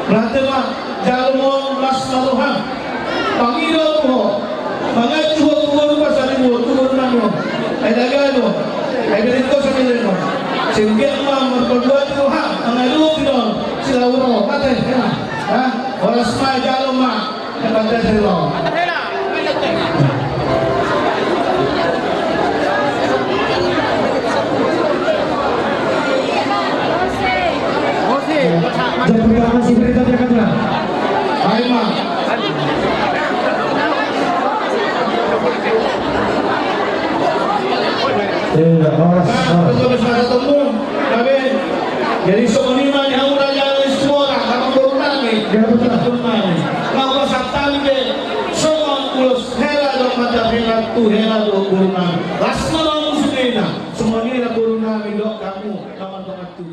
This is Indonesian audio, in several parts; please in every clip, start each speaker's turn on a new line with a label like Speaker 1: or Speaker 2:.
Speaker 1: Berarti mah jalmo las maruhan. Panginoon mo, mga tuwa-tuwa pa sa libo, tuwa na mo. Ay dagano, ay ganito sa nila mo. Sige ang magpagbuhat mo ha, ang aluk doon, sila uno, patay, ha? Oras ma, jalmo ma, kapatid sa ilo.
Speaker 2: Jangan berapa sih berita terkadang.
Speaker 1: Baik ma. Betul sudah ketemu. Tapi jadi semuanya di hamura jalan semua karena corona ni. Kalau sakit ni, semua ulus hela dok macam hela tu hela dok corona. Rasma orang muslimina. Semuanya ni corona ni dok kamu teman-teman tu.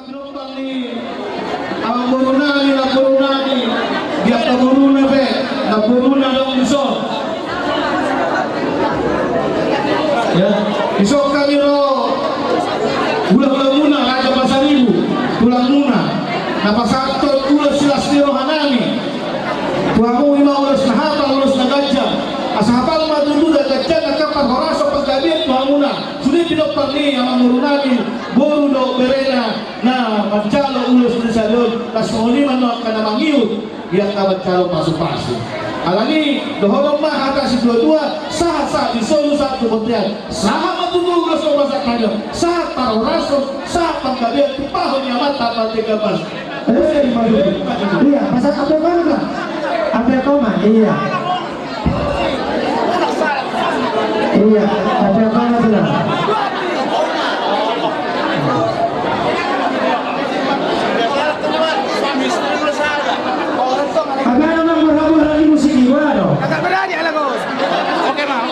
Speaker 1: Penumpang ni, ang corona ni, dia tak corona be, tak corona dok musuh. Ya, isok kami lo bulan muna raja pasar ibu bulan muna napa satu ulas silas diro hanami tuamu ima ulas nahapa ulas nagaja asahapal matundu da gaja nakapar horaso paggabiat tuamuna sudah pinopang ni ang murunami boru do berena na mancalo ulas di salon tas mohoniman no kanamangiyut biar kawan calo pasu-pasu alani doholong mah atas dua-dua sah-sah disolu satu kementerian sah matutulog sa masak kanyo sah taro raso sah panggabian tipahon niya mata patigapas
Speaker 2: Iya, pasal apa kan? Apa koma? Iya. Iya, apa koma sudah? Apa namang murah-murah di musik iwa dong?
Speaker 3: Agak berani ala bos. Oke ma.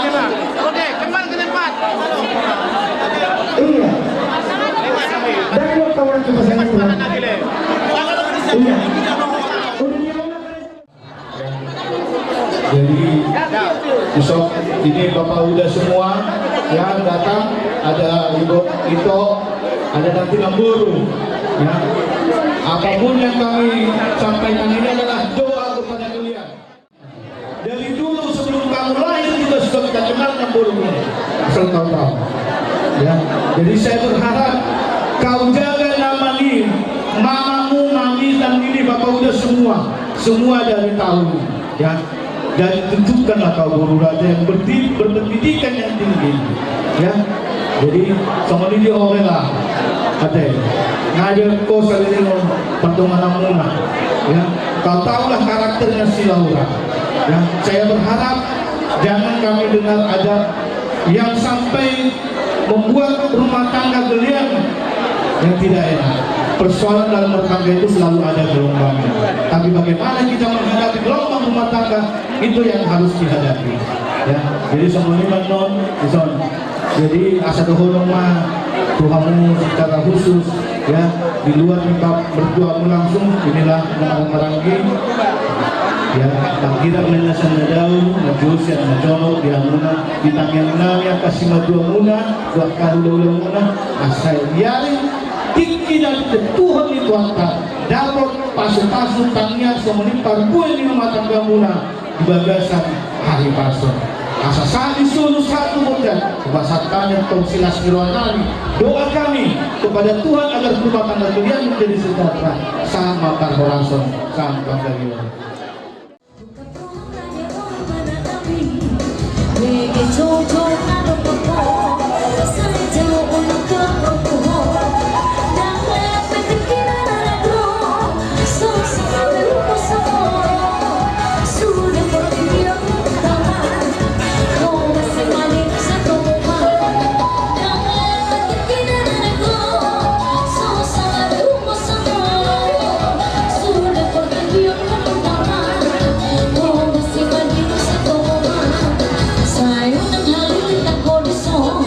Speaker 3: Oke, kembali ke tempat.
Speaker 2: Iya. Dan lo kawan ke pasal itu. Iya.
Speaker 1: Jadi besok ini Bapak udah semua yang datang, ada Ibu Ito, ada nanti Lamburu ya. Apapun yang kami sampaikan ini adalah doa kepada kalian. Dari dulu sebelum kamu lahir juga sudah kita kenal Lamburu ini. Asal kau tahu. Ya. Jadi saya berharap kau jaga nama ini, mamamu, mami dan ini Bapak udah semua dari tahun ya. Dan tunjukkanlah kau guru raja yang berpendidikan yang tinggi ya. Jadi sama dia orang lah ate ngajar kau sekali pertemuan muna ya. Kau tahulah karakternya si Laura ya. Saya berharap jangan kami dengar ada yang sampai membuat rumah tangga kalian yang tidak enak. Persoalan dalam rumah tangga itu selalu ada gelombangnya. Tapi bagaimana kita menghadapi gelombang rumah tangga itu yang harus dihadapi. Ya, jadi semuanya non, jadi asa doholong mah Tuhanmu secara khusus ya di luar kita berdoa langsung inilah mengaranggi ya kira nanya sana daun najus ya najono dia muna bintang yang namanya kasih madua muna dua kali muna asal biarin tinggi dan Tuhan itu angkat dapat pasu-pasu tangnya semuanya parbuan di rumah tangga muna di bagasan hari pasor asa sali sulu satu modal kebasatkannya tong silas nirwanani doa kami kepada Tuhan agar rumah tangga kalian menjadi sejahtera sama karborason sama kalian.
Speaker 4: Sayang ng halin at kolisyon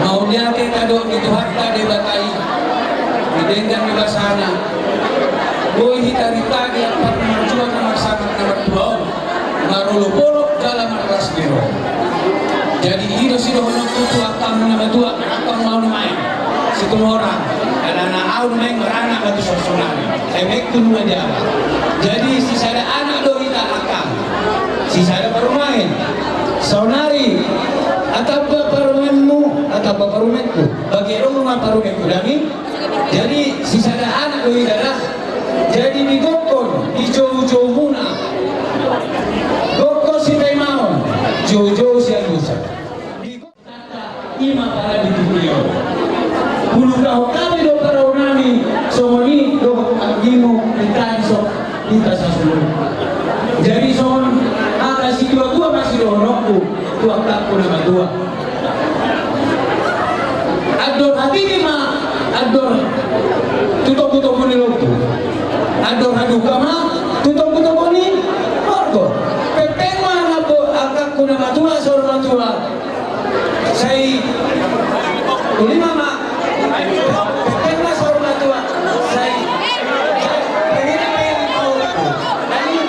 Speaker 4: mau dia ke kado gitu harta de batai didengkan di basana boy hitari tagi apa mertua kamar sangat kamar tua marulu bolok dalam ras biro jadi hidup sih doh tutu akam nama tua akam mau main situ orang anak au main beranak batu sosonari efek tu aja jadi si sada anak doh kita akam si sada baru main sonari atau parumenmu atau parumenku bagi rumah parumenku dami jadi si sada anak doh darah jadi di gokon di jauh-jauh muna gokon si mau jauh-jauh si anusa di ima para di dunia bulu kau kami do para unami somoni do agimu kita so kita sasulu jadi son ada si tua masih do roku tua tak nama tua ador hati ma ador tutup ni loktu ador hadu kama tutup ni orgo pepema na bo akak nama tua sorma tua saya ulima ma pepema sorma tua saya pengen mau dan ini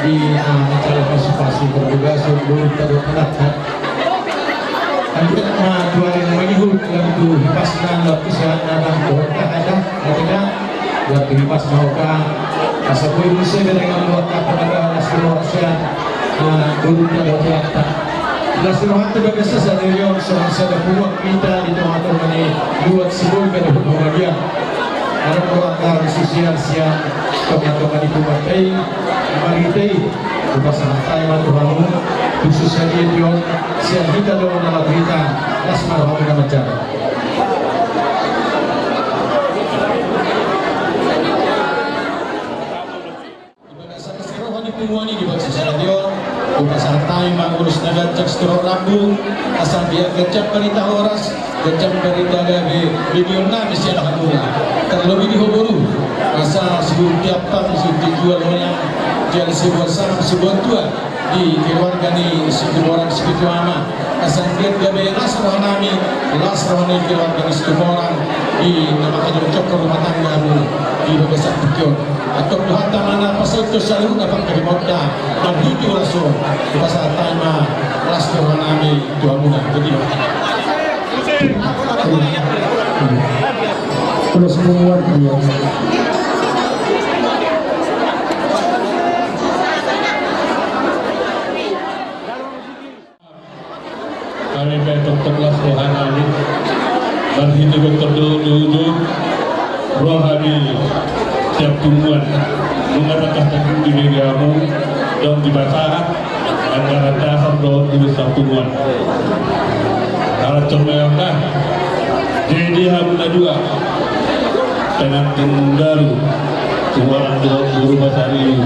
Speaker 1: di acara partisipasi bertugas sebelum terlaksana. Lanjut dua yang menyebut lalu hipaskan lapisan dalam kota ada ketika buat hipas maukah asal Indonesia dengan buat pada Asia guru terlaksana. Langsung waktu biasa saja yang sama buat kita di tengah-tengah ini buat sebelum pada bagian. Ada perwakilan sosial siang teman-teman itu batai, maritai, bersama Taiwan Tuhan, khususnya di Edion, siang kita dalam nama berita, Asmar Hamida Macar. Ibadah satu seroh di Pungwani di Baksa Stadion, Bukan santai mengurus negara setro Rabu, asal dia kecap berita horas, kecap berita gabe video nabi siapa hamura. Terlebih di Hoburu, asal sebelum tiap tahun sebelum dijual banyak jual sebuah sarang sebuah tua di keluarga ni sebuah orang segitu ama. Asal dia gabe lasroh nami keluarga ni sebuah orang di nama kajian cokor rumah tangga di Bebesak Bukion. Atau Tuhan mana pasal itu selalu dapat kerimotnya dan hidup langsung di pasal taima lasroh nami Tuhan muda. Jadi
Speaker 2: Kalau semua dia.
Speaker 1: kami bentuk kelas rohani berhidup berduduk rohani tiap tumbuhan mengatakan di mediamu dan dibaca antara dasar doa tulis tumbuhan kalau coba jadi hamna dua dengan tunggaru tuan guru bahasa ini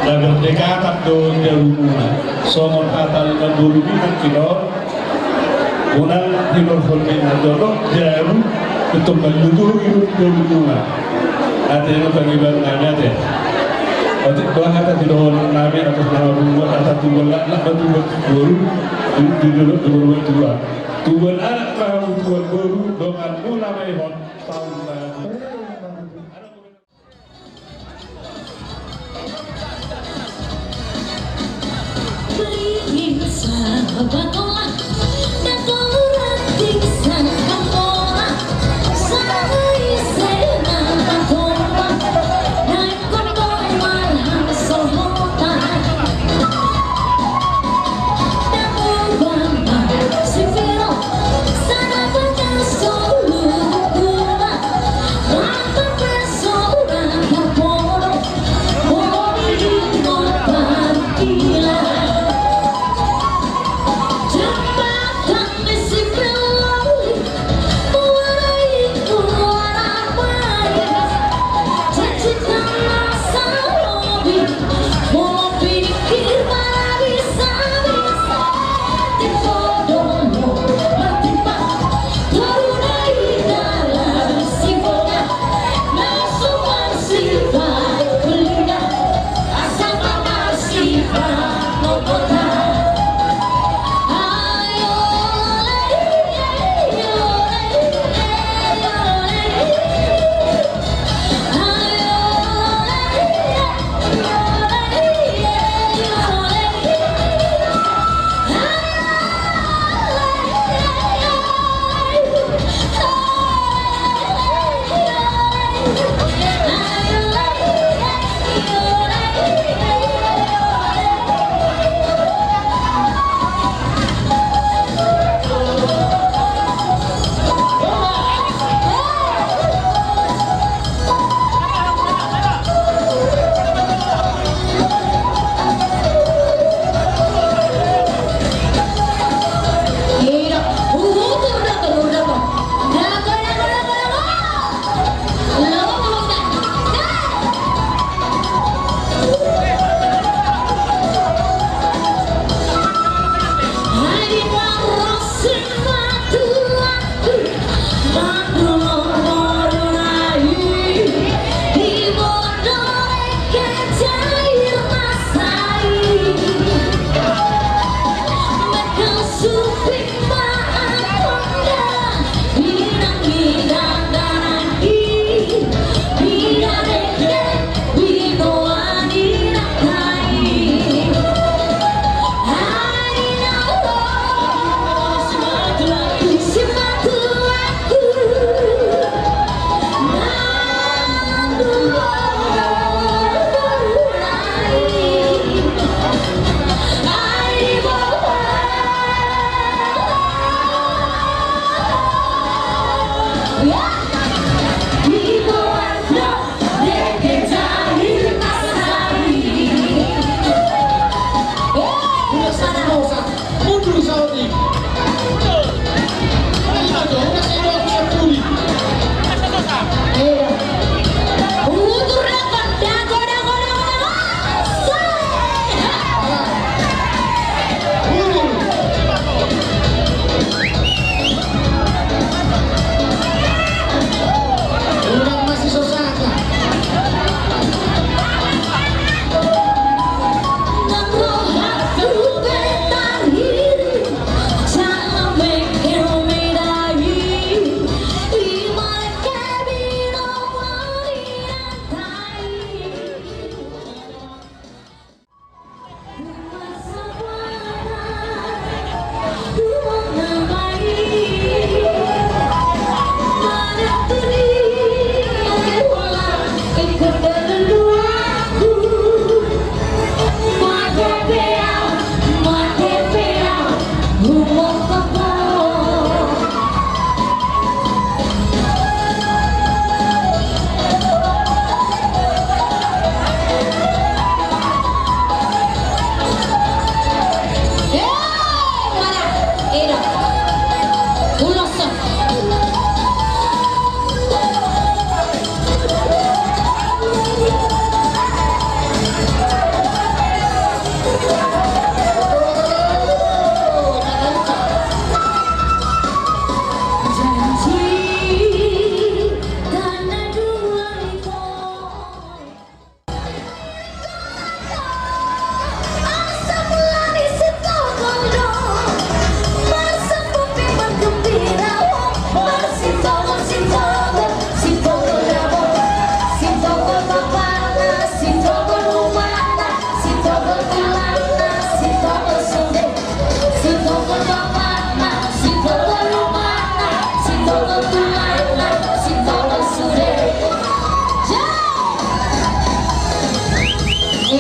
Speaker 1: dan dekatan do jarumuna somon atal dan guru bilang kilo unang hinor formin adoro jarum untuk meludur hidup jarumuna artinya pengibang nanya deh untuk doang kata di doang nabi atas nama buat atas tuan lah betul guru di dulu dua tuan anak kau tuan guru dengan mula mehon tahun lagi.
Speaker 5: Sahabat tolak dan tolak bisa tolak sampai senang tolak dan kotor sohota dan berbamba siviro sana baca seluruh gula mata persoalan kaporo boleh ingin partila.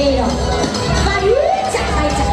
Speaker 5: Sufero. Marica, marica.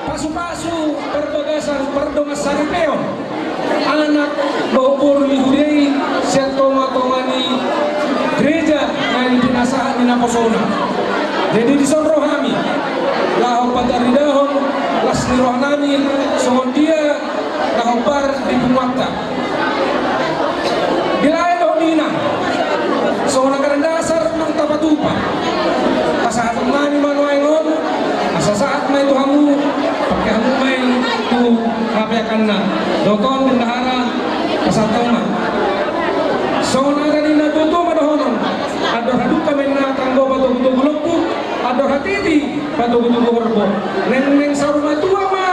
Speaker 4: Pasu-pasu perbagasan perdongas saripeo anak baubur lihudei siat toma-tomani gereja yang dinasahan di Naposona. Jadi disonroh kami lahau patari dahon las niroh nami songon dia lahau par di pemata bilai doh nina songon akaran dasar nang tapatupa pasahat nani manuaingon asa saat may tuhamu pakai hamu main tu ngapayakan na dokon bendahara pasatong ma songon ada ni natuto madohonon ador haduk kami na tanggo batu-batu gulukku ador hatiti batu-batu gorbo neng saruma tua ma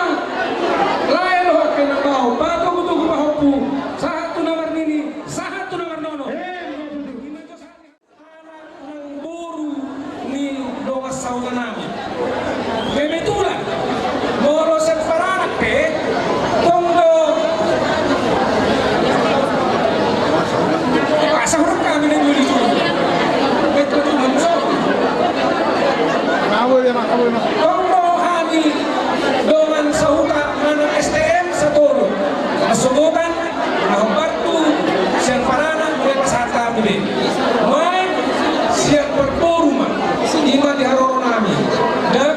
Speaker 4: lain lo hakin na kau batu-batu gubahoku satu nomor nini satu nomor nono nang boru ni dongas sauda nami kebetulan moro separanak ke tondo pasahur kami nang juli betul betul tondo kami dengan sahuta anak STM satoro asubukan nahobartu siang paranak mereka sata bide main siang performa ima di haroro nami dan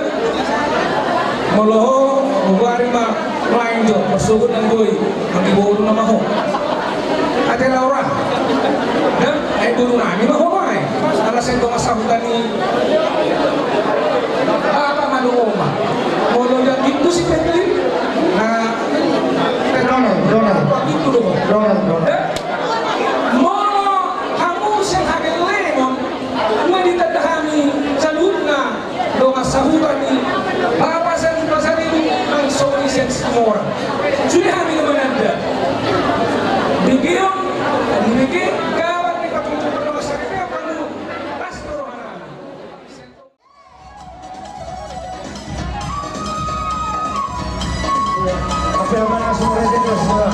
Speaker 4: moloho mubari ma main jo bersugut dan doi ang ibu nama ho ate Laura dan ay dulu nami ma ho mai alas ito masahutan ni apa manuoma molo yang itu si Petlin na
Speaker 2: Donald.
Speaker 4: itu dong
Speaker 2: Donald.
Speaker 4: molo hamu siyang hagen lemon wanita dahami saludna dong asahutan ni papasan pasari ang soli sense mora sudah kami naman anda bigyan bigyan kawan ni kapungko dong asakit ang kamu pastor hanami
Speaker 2: Apa yang mana semua itu semua.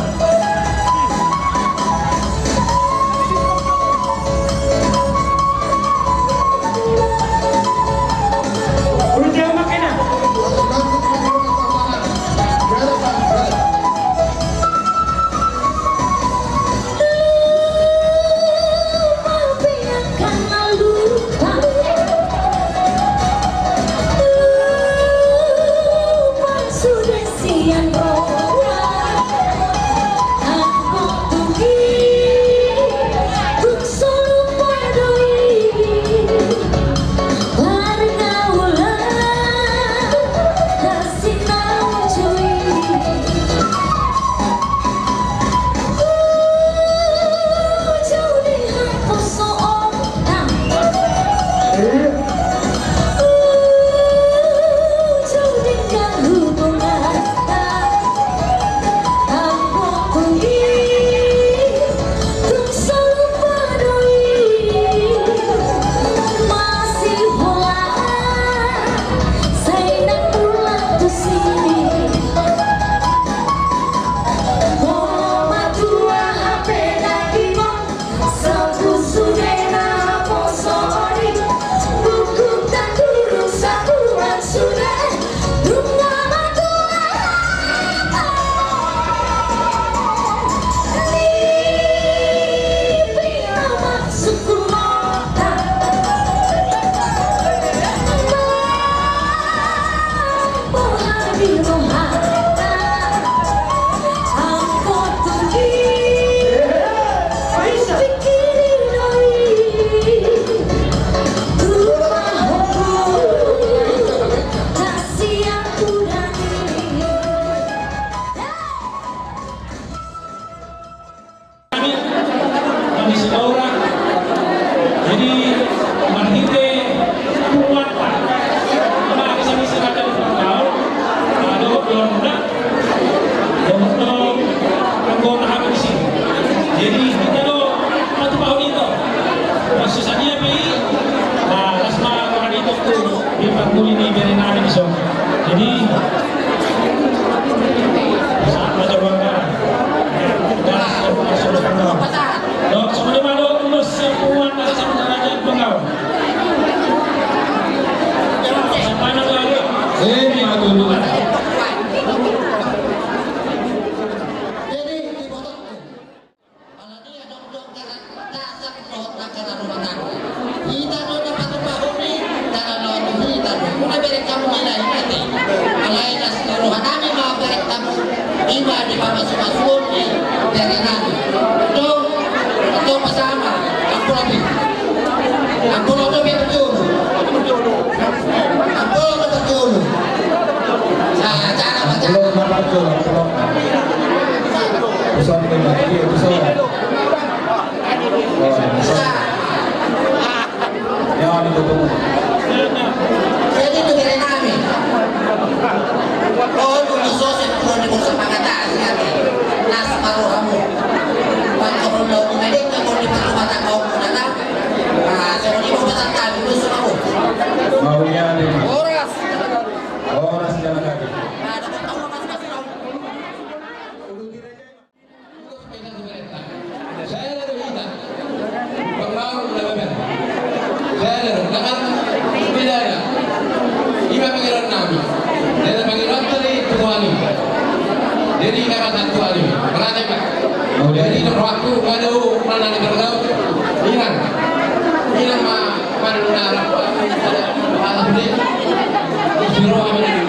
Speaker 2: Udah jangan makin ah.
Speaker 4: dulu.
Speaker 6: Jadi dipotong. Kalau dia dokter dasar dokter rumah tangga. Kita nona patut bahuni dalam nona kita. Mulai dari kamu nilai nanti. Mulai dari seluruh kami mau dari kamu iba di bawah masuk di dari nanti. Itu bersama. Aku lebih betul. Aku lebih betul. Nah, cara baca.
Speaker 1: Belum apa tuh? Besar nih, iya besar. Ya, itu tuh.
Speaker 6: Jadi itu dari kami. Oh, itu sosial kurang dibuka pengataan nanti. Nas baru kamu. Waktu belum medik kamu di mata kau datang. Nah, saya di bawah kami dulu semua.
Speaker 1: Maunya nih.
Speaker 6: Oras.
Speaker 1: Orang jalan kaki.
Speaker 6: Nah, dapat tahu masing-masing.
Speaker 4: Saya dari kita, pengaruh lebaran. Saya dari nakal pidana. Iba pangiran nabi. Dari pangiran tadi tuani. Jadi dapat satu ali. Berarti pak. Jadi waktu ada mana negara Iran. Iran mah pada negara apa ini? Jiro apa ini?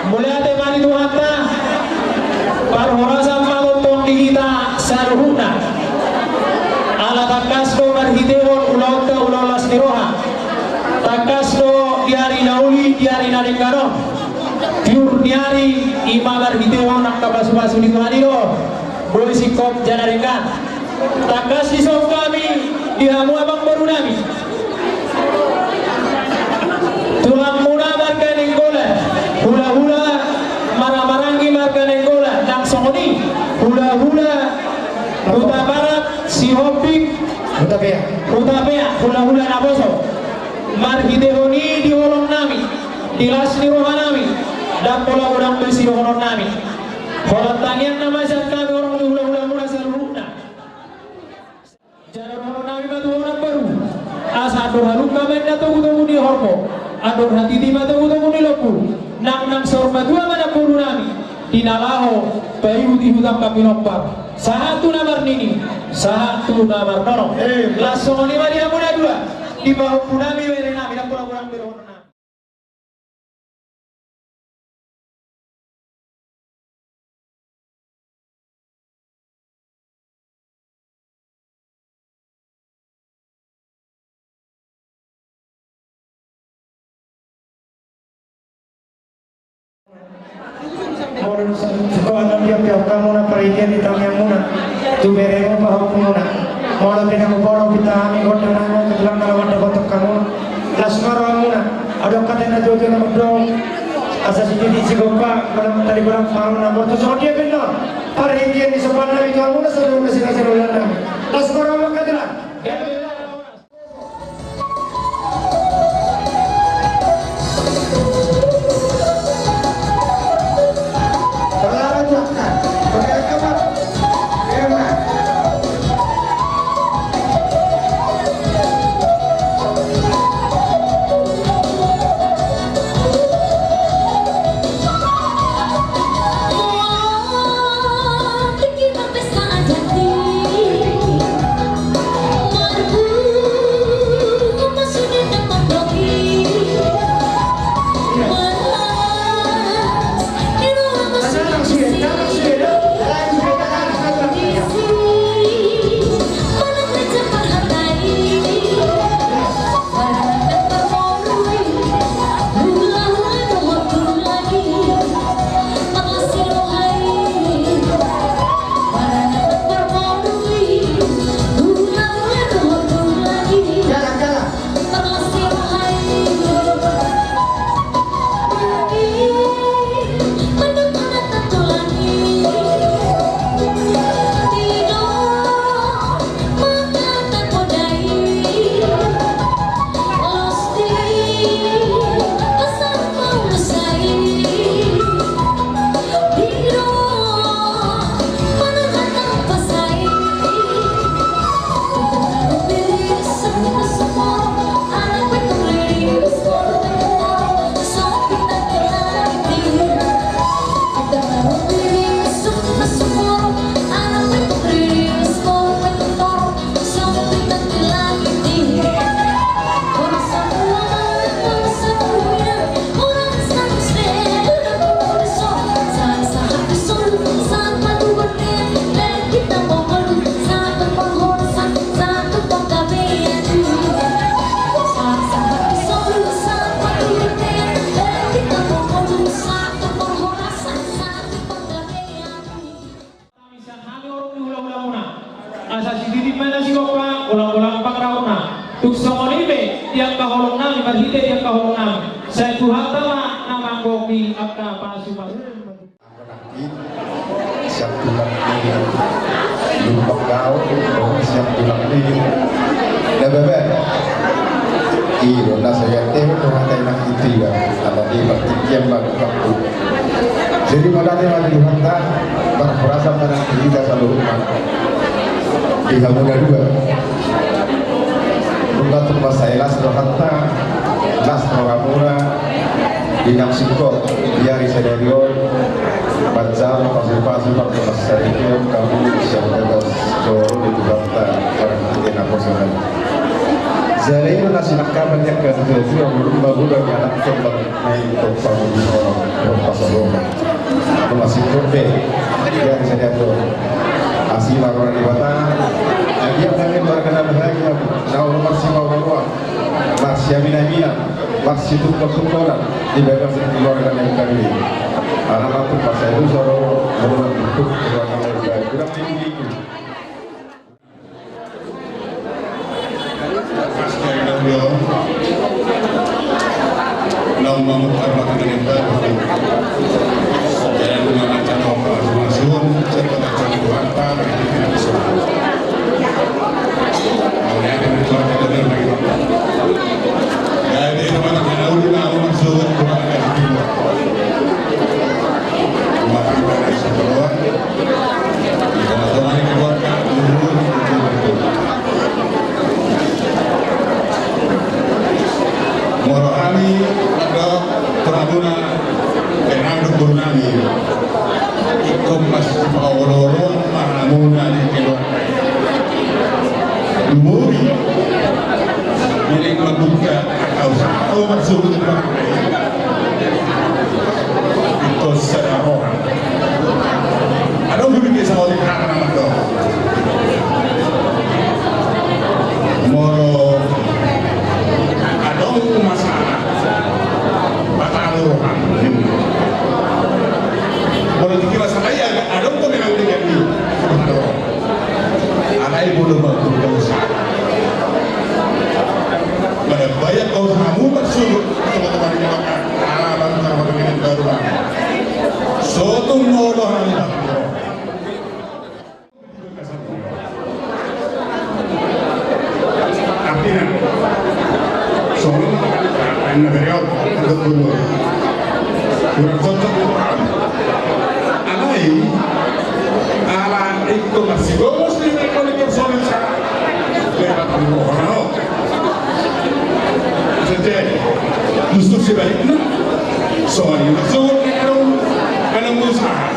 Speaker 2: Mulai temani Tuhan ta parhorasan malotong di kita saruhuna ala takasno marhiteon ulauta ulaulas niroha takasno diari nauli diari nadengano tiur diari imalar hiteon nak kabasu-basu di Tuhan itu boleh sikop janarengan takas di sok kami dihamu abang baru nami Tuhan muna marga nenggola hula-hula maramarangi marga nenggola nang songoni hula-hula Huta Barat si Hopik Huta Bea hula-hula naboso marhidehoni di holong nami dilas di roha nami dan pola udang besi di holong nami holong tangian nama zat kami orang di hula-hula muna seluruhnya jalan holong nami batu orang baru asa ador haluk kamen datang di hormo ador hati di mata utang di lopu nang sorma dua mana puru nami dinalaho payu di hutang kami nompar satu namar nini satu namar nono langsung lima dia muda dua di bawah punami were nami dan pulang-pulang berhono nami
Speaker 7: Orang sekolah dia kamu na peridian di tahun yang muna tu beremo bahwa muna mau lebih kamu bawa kita kami kota nama kebelang kalau ada kotak kamu lasmar muna ada kata na jojo na dong asas jadi si gopa kalau tadi kurang paham na borto so dia benar peridian di sekolah nabi kamu na selalu kasih ulang nama lasmar muna kata jadi malah di Hanta berperasa pada kita selalu di Hamuda dua untuk tempat saya las Hanta las Hamura di Namsiko diari Sedarion Banjar pasir-pasir waktu pasar itu kamu bisa bebas jauh di Hanta orang kita nakosan
Speaker 8: Jadi itu nasi nakaman yang ke situ yang belum bagus dan anak kembang naik ke pasar itu masih kurbe yang saya tuh asli laporan di batang dia pengen berkenal lagi tahu nomor siapa orang masih amina masih tukar-tukaran di bawah keluarga yang kami anak-anak tuh pas itu selalu bentuk keluarga yang baik kurang tinggi.
Speaker 9: Nau mamut arwah dengan baru dan mengatakan masuk serta berjumpa tidak bisa oleh akan dikeluarkan dari lagi jadi teman-teman udah masuk keluarga kedua makan dari sekeluar teman-teman keluarga moro kami ada teraduna kenadu burnami ikom mas paoloro mahamuna di keluarga lumuri milik membuka akau satu masuk ke keluarga itu secara rohan ada begitu sama di kakak nama dong moro adong masalah batal rohan kalau dikira saya adong tuh memang dengan ini anak ibu lemah berusaha pada banyak kau kamu masuk teman-teman yang makan alam teman-teman yang baru suatu noloh anak artinya soalnya negara itu kurang cocok alai ala itu masih bagus di ekonomi personal lewat orang jadi justru sebaliknya soalnya masuk kalau berusaha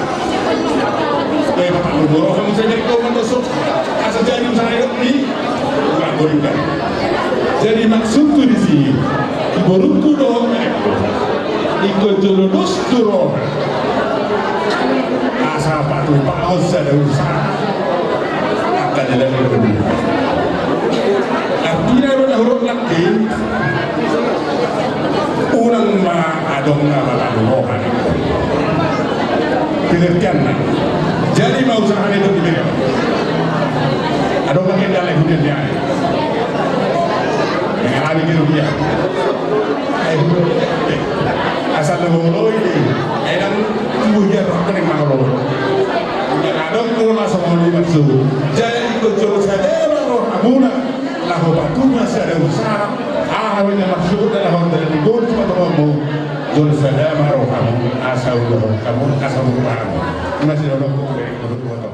Speaker 9: lewat orang kamu saya jadi kau masuk asal jadi usaha ini nggak boleh. Jadi maksudku di sini, ibuku dong, ikut jelulus turun. Asal patuh paus ada usaha, akan dilakukan. Artinya adalah huruf lagi, ulang ma adong nama rohan. Pengertian nak. Jadi mau usaha itu diberikan. Adong makin dalam hidupnya. Dengan hari itu dia, asal lolo ini, edan tubuhnya rokan yang mana lolo. Yang ada kurang sama lima masuk. Jadi ikut jurus saya roh amuna, lahu batunya saya usaha. Awalnya masuk dalam hotel di gol cuma kamu jurus saya roh kamu asal lolo kamu asal kamu. Masih lolo dari guru tua.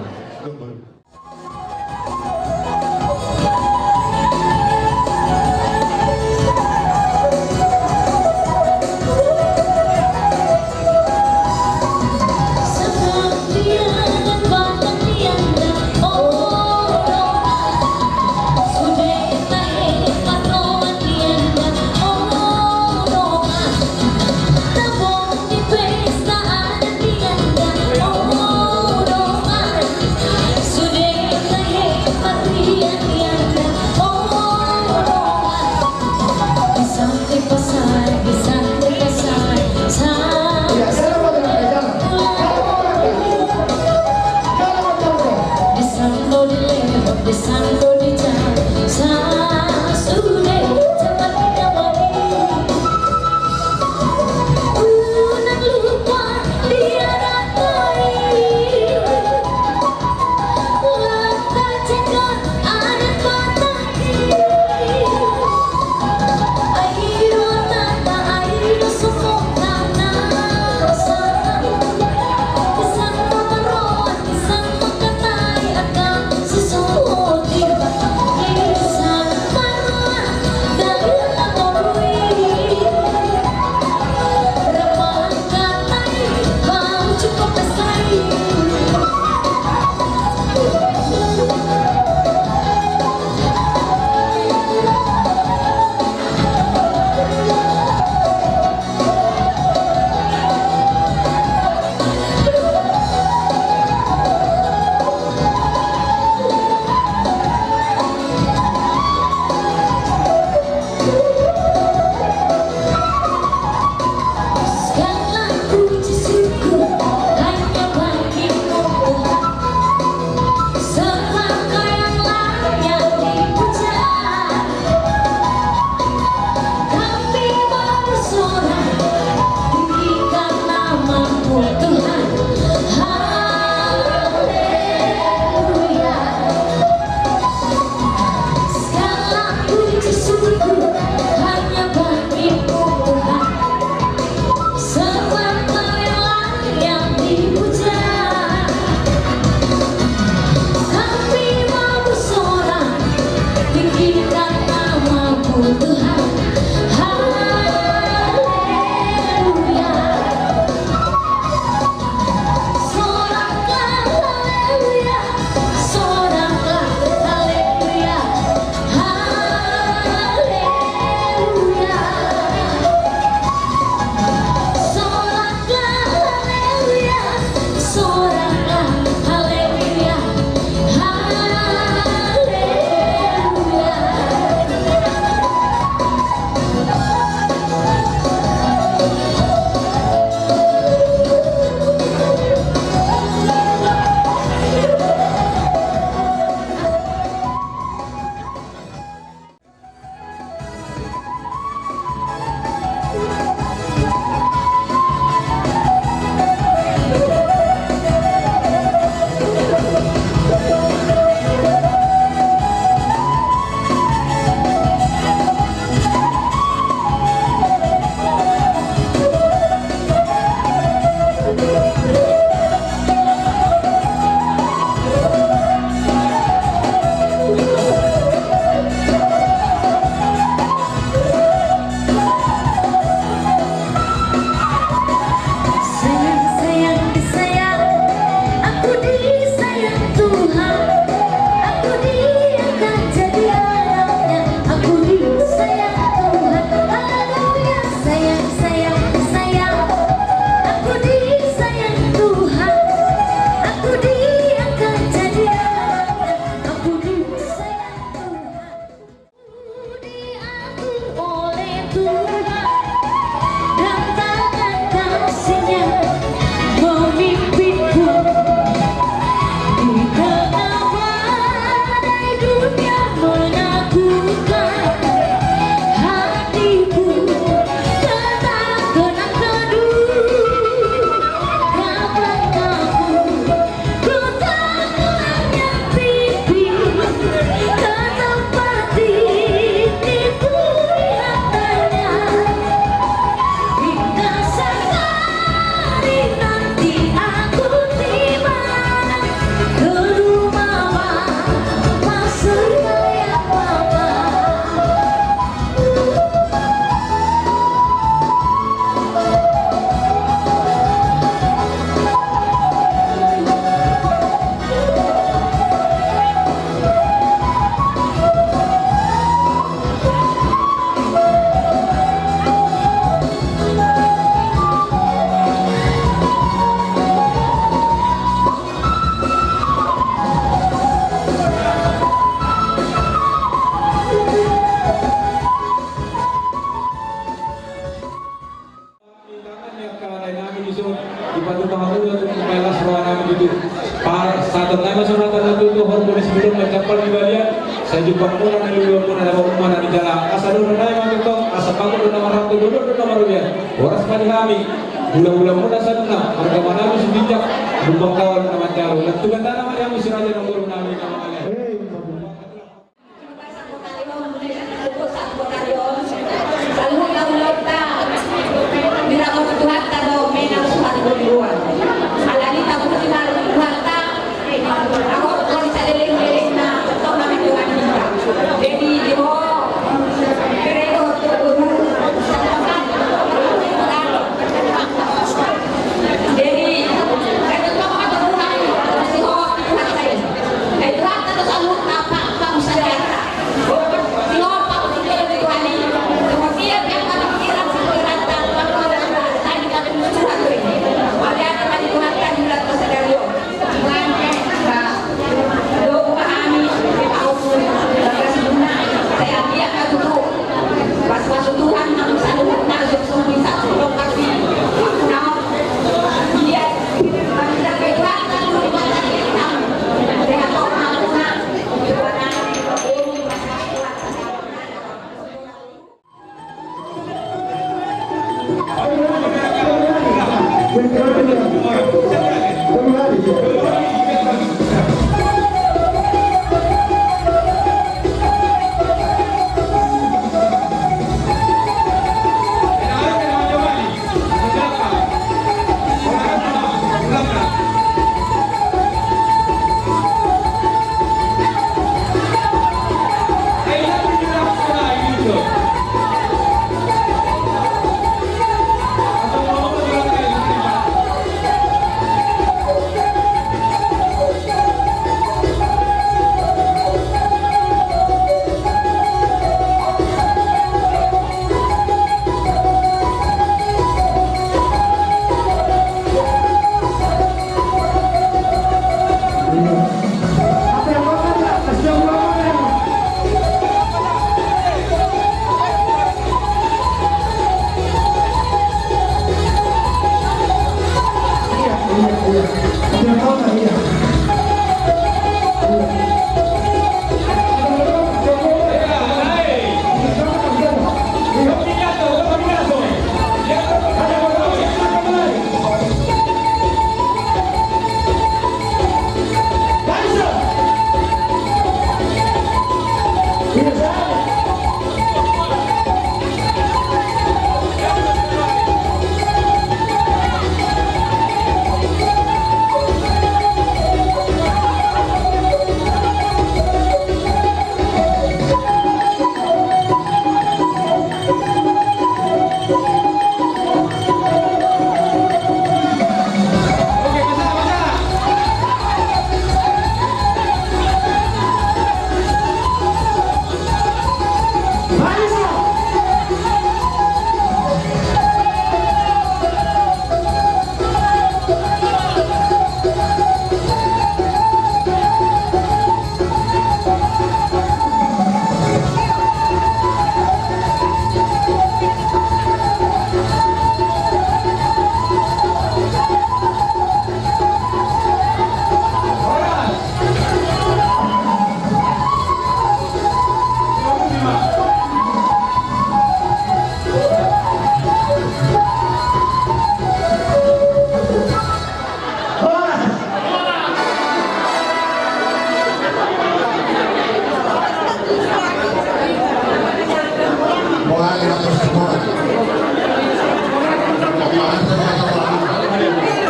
Speaker 5: Tabung di pesta ada tiada, oh
Speaker 2: kala namin isun ipatutang ako yung kailas rawa namin dito. Sa atin namin sa natin natutuhon ko na sebelum nagkapal di balian, saya jumpa muna na luluwa muna na pagmumana di dalam. Asa doon na mga ito, asa pagod na marang doon na maruyan. Oras pa ni kami, ulang-ulang muna sa doon na, marga manami si Bijak, lumbang kawal na mataro. Nagtuganda naman kami si Raja ng guru namin na mga yan.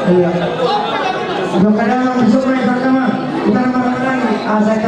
Speaker 7: Iya. Kalau kadang besok mereka sama, kita nama lagi. Saya